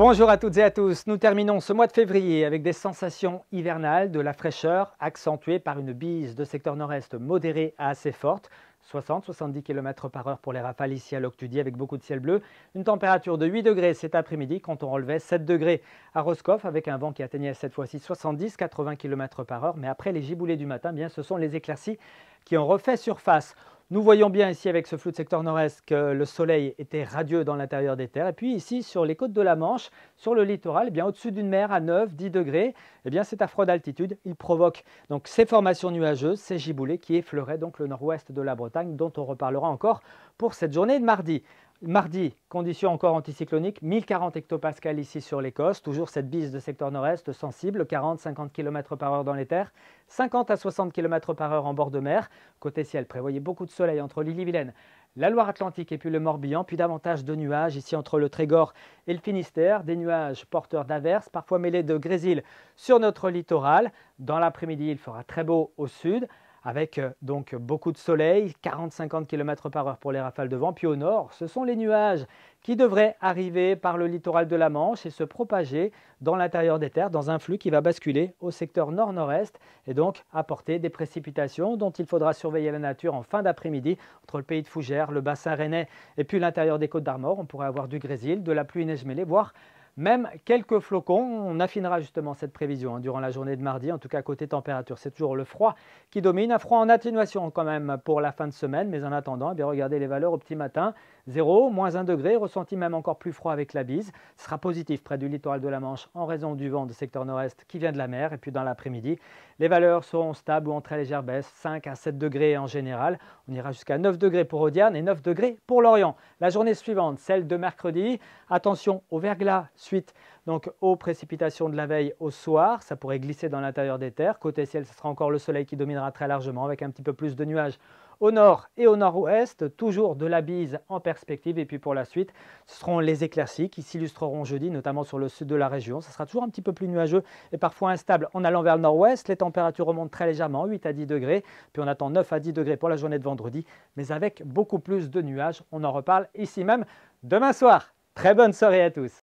Bonjour à toutes et à tous, nous terminons ce mois de février avec des sensations hivernales, de la fraîcheur accentuée par une bise de secteur nord-est modérée à assez forte, 60-70 km/h pour les rafales ici à Loctudie avec beaucoup de ciel bleu, une température de 8 degrés cet après-midi quand on relevait 7 degrés à Roscoff avec un vent qui atteignait cette fois-ci 70-80 km/h, mais après les giboulées du matin, bien, ce sont les éclaircies qui ont refait surface. Nous voyons bien ici avec ce flou de secteur nord-est que le soleil était radieux dans l'intérieur des terres. Et puis ici sur les côtes de la Manche, sur le littoral, eh bien au-dessus d'une mer à 9-10 degrés, eh bien c'est à froide altitude. Il provoque donc ces formations nuageuses, ces giboulées qui effleuraient donc le nord-ouest de la Bretagne dont on reparlera encore pour cette journée de mardi. Mardi, conditions encore anticycloniques, 1040 hectopascales ici sur l'Écosse, toujours cette bise de secteur nord-est sensible, 40-50 km/h dans les terres, 50 à 60 km/h en bord de mer. Côté ciel, prévoyez beaucoup de soleil entre l'Ille-et-Vilaine, la Loire-Atlantique et puis le Morbihan, puis davantage de nuages ici entre le Trégor et le Finistère, des nuages porteurs d'averses, parfois mêlés de grésil sur notre littoral. Dans l'après-midi, il fera très beau au sud, avec donc beaucoup de soleil, 40-50 km/h pour les rafales de vent. Puis au nord, ce sont les nuages qui devraient arriver par le littoral de la Manche et se propager dans l'intérieur des terres dans un flux qui va basculer au secteur nord-nord-est et donc apporter des précipitations dont il faudra surveiller la nature en fin d'après-midi entre le pays de Fougères, le bassin rennais et puis l'intérieur des Côtes d'Armor. On pourrait avoir du grésil, de la pluie neige mêlée, voire même quelques flocons. On affinera justement cette prévision durant la journée de mardi. En tout cas, côté température, c'est toujours le froid qui domine. Un froid en atténuation quand même pour la fin de semaine. Mais en attendant, eh bien, regardez les valeurs au petit matin. 0, moins 1 degré, ressenti même encore plus froid avec la bise. Ce sera positif près du littoral de la Manche en raison du vent de secteur nord-est qui vient de la mer. Et puis dans l'après-midi, les valeurs seront stables ou en très légère baisse, 5 à 7 degrés en général. On ira jusqu'à 9 degrés pour Audierne et 9 degrés pour Lorient. La journée suivante, celle de mercredi, attention au verglas suite donc aux précipitations de la veille au soir. Ça pourrait glisser dans l'intérieur des terres. Côté ciel, ce sera encore le soleil qui dominera très largement avec un petit peu plus de nuages au nord et au nord-ouest, toujours de la bise en perspective. Et puis pour la suite, ce seront les éclaircies qui s'illustreront jeudi, notamment sur le sud de la région. Ça sera toujours un petit peu plus nuageux et parfois instable en allant vers le nord-ouest. Les températures remontent très légèrement, 8 à 10 degrés. Puis on attend 9 à 10 degrés pour la journée de vendredi, mais avec beaucoup plus de nuages. On en reparle ici même demain soir. Très bonne soirée à tous.